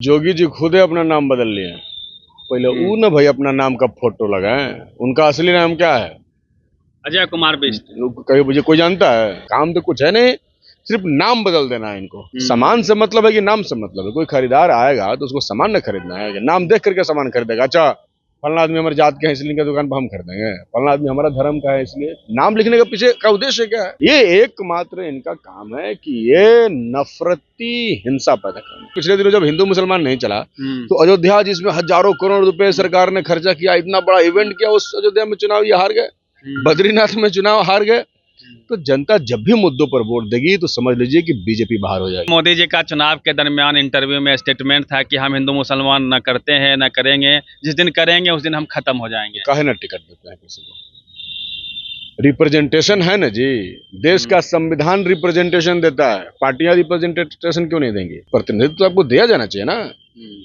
जोगी जी खुद ही अपना नाम बदल लिए हैं। पहले वो न भाई अपना नाम का फोटो लगाए। उनका असली नाम क्या है? अजय कुमार बिष्ट। कहीं मुझे कोई जानता है? काम तो कुछ है नहीं, सिर्फ नाम बदल देना है इनको। सामान से मतलब है कि नाम से मतलब है? कोई खरीदार आएगा तो उसको सामान न खरीदना है, नाम देख करके सामान खरीदेगा। अच्छा, फलना आदमी हमारे जात के हैं इसलिए इनका दुकान पर हम खरीदेंगे, फलना आदमी हमारा धर्म का है इसलिए। नाम लिखने के पीछे का उद्देश्य क्या है? ये एकमात्र इनका काम है कि ये नफरती हिंसा पैदा करना। पिछले दिनों जब हिंदू मुसलमान नहीं चला तो अयोध्या, जिसमें हजारों करोड़ रुपए सरकार ने खर्चा किया, इतना बड़ा इवेंट किया, उस अयोध्या में चुनाव ये हार गए, बद्रीनाथ में चुनाव हार गए। तो जनता जब भी मुद्दों पर वोट देगी तो समझ लीजिए कि बीजेपी बाहर हो जाएगी। मोदी जी का चुनाव के दरमियान इंटरव्यू में स्टेटमेंट था कि हम हिंदू मुसलमान न करते हैं न करेंगे, जिस दिन करेंगे उस दिन हम खत्म हो जाएंगे। काहे ना टिकट देते हैं किसी को? रिप्रेजेंटेशन है ना जी, देश का संविधान रिप्रेजेंटेशन देता है, पार्टियां रिप्रेजेंटेशन क्यों नहीं देंगी? प्रतिनिधित्व तो आपको दिया जाना चाहिए ना।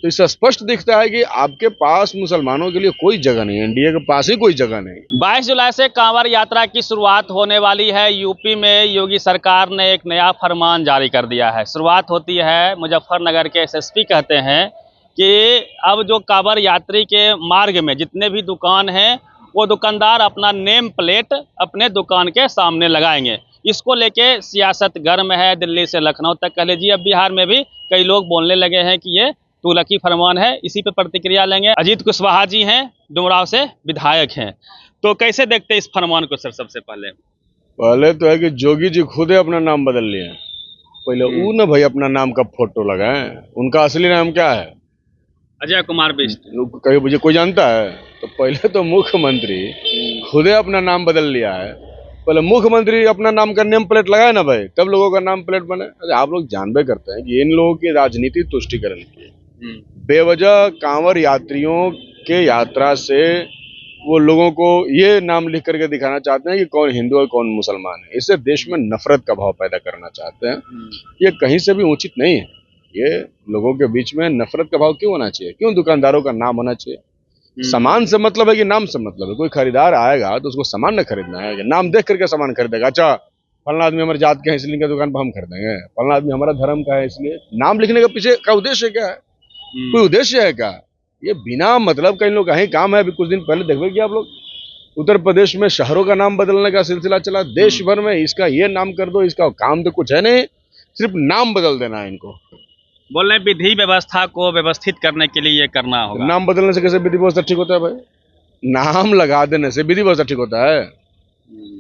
तो इससे स्पष्ट दिखता है कि आपके पास मुसलमानों के लिए कोई जगह नहीं है, एनडीए के पास ही कोई जगह नहीं। 22 जुलाई से कांवड़ यात्रा की शुरुआत होने वाली है। यूपी में योगी सरकार ने एक नया फरमान जारी कर दिया है। शुरुआत होती है, मुजफ्फरनगर के एसएसपी कहते हैं कि अब जो कांवड़ यात्री के मार्ग में जितने भी दुकान हैं वो दुकानदार अपना नेम प्लेट अपने दुकान के सामने लगाएंगे। इसको लेके सियासत गर्म है, दिल्ली से लखनऊ तक कह लीजिए। अब बिहार में भी कई लोग बोलने लगे हैं कि ये तुगलकी फरमान है। इसी पे प्रतिक्रिया लेंगे। अजीत कुशवाहा जी हैं, डुमराव से विधायक हैं, तो कैसे देखते हैं इस फरमान को? सर सबसे पहले तो है कि जोगी जी खुद ही अपना नाम बदल लिए हैं। पहले वो न भाई अपना नाम का फोटो लगाए। उनका असली नाम क्या है? अजय कुमार बिष्ट। कहीं मुझे कोई जानता है? तो पहले तो मुख्यमंत्री खुद ही अपना नाम बदल लिया है। पहले मुख्यमंत्री अपना नाम का नेम प्लेट लगाए ना भाई, तब लोगों का नाम प्लेट बने। अरे आप लोग जानबे करते हैं कि इन लोगों की राजनीति तुष्टिकरण की बेवजह कांवड़ यात्रियों के यात्रा से वो लोगों को ये नाम लिख करके दिखाना चाहते हैं कि कौन हिंदू और कौन मुसलमान है। इससे देश में नफरत का भाव पैदा करना चाहते हैं। ये कहीं से भी उचित नहीं है। ये लोगों के बीच में नफरत का भाव क्यों होना चाहिए? क्यों दुकानदारों का नाम होना चाहिए? सामान से मतलब है कि नाम से मतलब है? कोई खरीदार आएगा तो उसको सामान न खरीदना है, नाम देख करके सामान खरीदेगा। अच्छा, फलना आदमी हमारे जात के हैं इसलिए इनका दुकान पर हम खरीदेंगे, फलना आदमी हमारा धर्म का है इसलिए। नाम लिखने के पीछे का उद्देश्य क्या है? कोई उद्देश्य है क्या? ये बिना मतलब का इन लोग का ही काम है। अभी कुछ दिन पहले देखो कि आप लोग उत्तर प्रदेश में शहरों का नाम बदलने का सिलसिला चला। देश भर में इसका ये नाम कर दो, इसका काम तो कुछ है नहीं, सिर्फ नाम बदल देना है इनको। बोल रहे विधि व्यवस्था को व्यवस्थित करने के लिए ये करना होगा। नाम बदलने से कैसे विधि व्यवस्था ठीक होता है भाई? नाम लगा देने से विधि व्यवस्था ठीक होता है?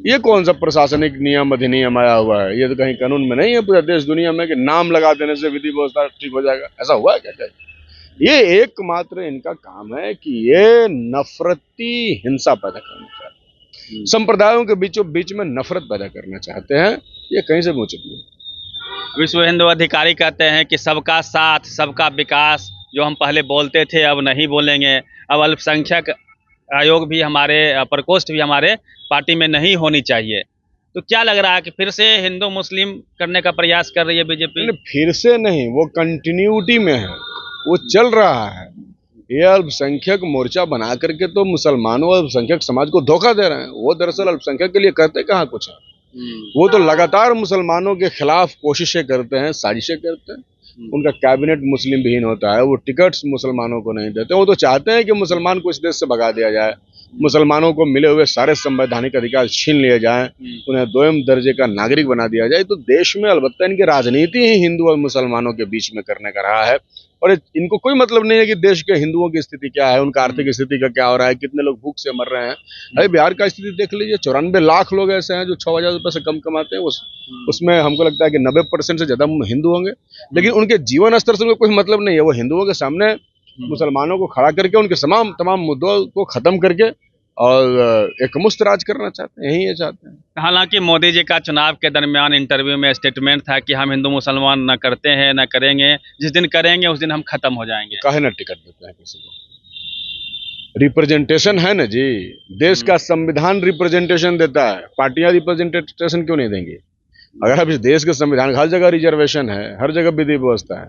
ये कौन सा प्रशासनिक नियम अधिनियम आया हुआ है? ये तो कहीं कानून में नहीं है पूरे देश दुनिया में कि नाम लगा देने से विधि व्यवस्था ठीक हो जाएगा। ऐसा हुआ है क्या? ये एकमात्र इनका काम है कि ये नफरती हिंसा पैदा करना चाहते हैं, संप्रदायों के बीचों बीच में नफरत पैदा करना चाहते हैं। ये कहीं से भी उचित नहीं। विश्व हिंदू अधिकारी कहते हैं कि सबका साथ सबका विकास जो हम पहले बोलते थे अब नहीं बोलेंगे। अब अल्पसंख्यक आयोग भी हमारे, प्रकोष्ठ भी हमारे पार्टी में नहीं होनी चाहिए। तो क्या लग रहा है कि फिर से हिंदू मुस्लिम करने का प्रयास कर रही है बीजेपी? फिर से नहीं, वो कंटिन्यूटी में है, वो चल रहा है। ये अल्पसंख्यक मोर्चा बना करके तो मुसलमानों और अल्पसंख्यक समाज को धोखा दे रहे हैं। वो दरअसल अल्पसंख्यक के लिए करते कहाँ कुछ है। वो तो लगातार मुसलमानों के खिलाफ कोशिशें करते हैं, साजिशें करते हैं। उनका कैबिनेट मुस्लिम विहीन होता है, वो टिकट्स मुसलमानों को नहीं देते। वो तो चाहते हैं कि मुसलमान को इस देश से भगा दिया जाए, मुसलमानों को मिले हुए सारे संवैधानिक अधिकार छीन लिए जाएं, उन्हें दोयम दर्जे का नागरिक बना दिया जाए। तो देश में अलबत्ता इनकी राजनीति ही हिंदू और मुसलमानों के बीच में करने का रहा है। और इनको कोई मतलब नहीं है कि देश के हिंदुओं की स्थिति क्या है, उनका आर्थिक स्थिति का क्या हो रहा है, कितने लोग भूख से मर रहे हैं। अरे बिहार का स्थिति देख लीजिए, 94 लाख लोग ऐसे हैं जो 6,000 रुपए से कम कमाते हैं। उसमें हमको लगता है कि 90% से ज्यादा हिंदू होंगे, लेकिन उनके जीवन स्तर से कोई मतलब नहीं है। वो हिंदुओं के सामने मुसलमानों को खड़ा करके उनके तमाम मुद्दों को खत्म करके और एक मुश्त राज करना चाहते हैं। यही ये चाहते हैं। हालांकि मोदी जी का चुनाव के दरमियान इंटरव्यू में स्टेटमेंट था कि हम हिंदू मुसलमान न करते हैं न करेंगे, जिस दिन करेंगे उस दिन हम खत्म हो जाएंगे। काहे ना टिकट देते हैं किसी को? रिप्रेजेंटेशन है ना जी, देश का संविधान रिप्रेजेंटेशन देता है, पार्टियां रिप्रेजेंटेशन क्यों नहीं देंगी? अगर अब इस देश के संविधान हर जगह रिजर्वेशन है, हर जगह विधि व्यवस्था है,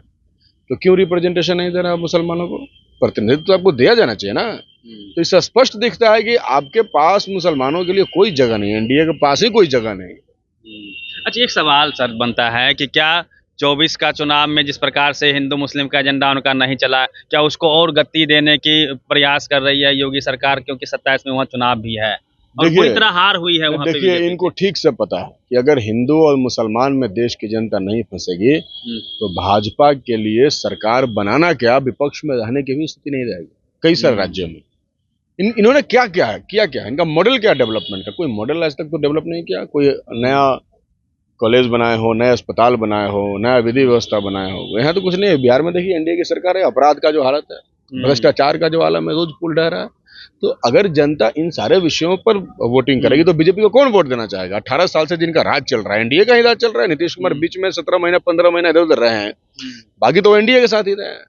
तो क्यों रिप्रेजेंटेशन नहीं दे रहा मुसलमानों को? प्रतिनिधित्व तो आपको दिया जाना चाहिए ना। तो इससे स्पष्ट दिखता है कि आपके पास मुसलमानों के लिए कोई जगह नहीं है, एनडीए के पास ही कोई जगह नहीं। अच्छा, एक सवाल सर बनता है कि क्या 24 का चुनाव में जिस प्रकार से हिंदू मुस्लिम का एजेंडा उनका नहीं चला, क्या उसको और गति देने की प्रयास कर रही है योगी सरकार, क्योंकि 27 में वहाँ चुनाव भी है और देखिए- पूरी तरह हार हुई है वहाँ पे देखिए बीजेपी इनको की। ठीक से पता है कि अगर हिंदू और मुसलमान में देश की जनता नहीं फंसेगी तो भाजपा के लिए सरकार बनाना क्या, विपक्ष में रहने की भी स्थिति नहीं रहेगी कई सारे राज्यों में। इन्होंने क्या क्या है, किया क्या है, इनका मॉडल क्या डेवलपमेंट का? कोई मॉडल आज तक तो डेवलप नहीं किया। कोई नया कॉलेज बनाए हो, नया अस्पताल बनाए हो, नया विधि व्यवस्था बनाए हो, यहाँ तो कुछ नहीं है। बिहार में देखिए एनडीए की सरकार है, अपराध का जो हालत है, भ्रष्टाचार का जो आलम है, रोज पुल ढह रहा है। तो अगर जनता इन सारे विषयों पर वोटिंग करेगी तो बीजेपी को कौन वोट देना चाहेगा? 18 साल से जिनका राज चल रहा है, एनडीए का ही राज चल रहा है। नीतीश कुमार बीच में 17 महीना 15 महीना इधर उधर रहे हैं, बाकी तो एनडीए के साथ ही रहे हैं।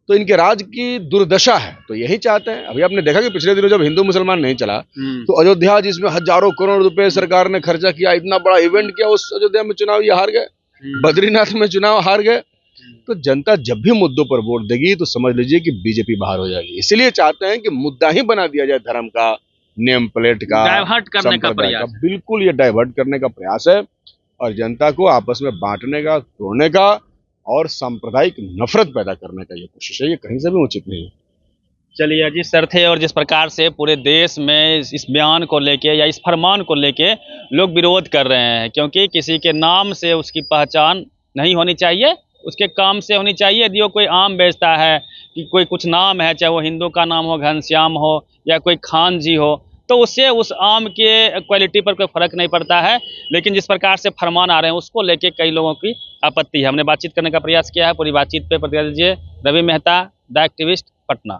तो इनके राज की दुर्दशा है, तो यही चाहते हैं। अभी आपने देखा कि पिछले दिनों जब हिंदू मुसलमान नहीं चला तो अयोध्या, जिसमें हजारों करोड़ रुपए सरकार ने खर्चा किया, इतना बड़ा इवेंट किया, उस अयोध्या में चुनाव ये हार गए, बद्रीनाथ में चुनाव हार गए। तो जनता जब भी मुद्दों पर वोट देगी तो समझ लीजिए कि बीजेपी बाहर हो जाएगी। इसलिए चाहते हैं कि मुद्दा ही बना दिया जाए धर्म का, नेम प्लेट का, डाइवर्ट करने का संप्रदाय प्रयास। बिल्कुल ये डाइवर्ट करने का प्रयास है और जनता को आपस में बांटने का, तोड़ने का और सांप्रदायिक नफरत पैदा करने का ये कोशिश है। ये कहीं से भी उचित नहीं है। चलिए अजीत सर थे, और जिस प्रकार से पूरे देश में इस बयान को लेके या इस फरमान को लेके लोग विरोध कर रहे हैं, क्योंकि किसी के नाम से उसकी पहचान नहीं होनी चाहिए, उसके काम से होनी चाहिए। यदि वो कोई आम बेचता है कि कोई कुछ नाम है, चाहे वो हिंदू का नाम हो, घनश्याम हो या कोई खान जी हो, तो उससे उस आम के क्वालिटी पर कोई फर्क नहीं पड़ता है। लेकिन जिस प्रकार से फरमान आ रहे हैं उसको लेके कई लोगों की आपत्ति है। हमने बातचीत करने का प्रयास किया है, पूरी बातचीत पे प्रतिक्रिया दीजिए। Ravi Mehta, the activist, Patna.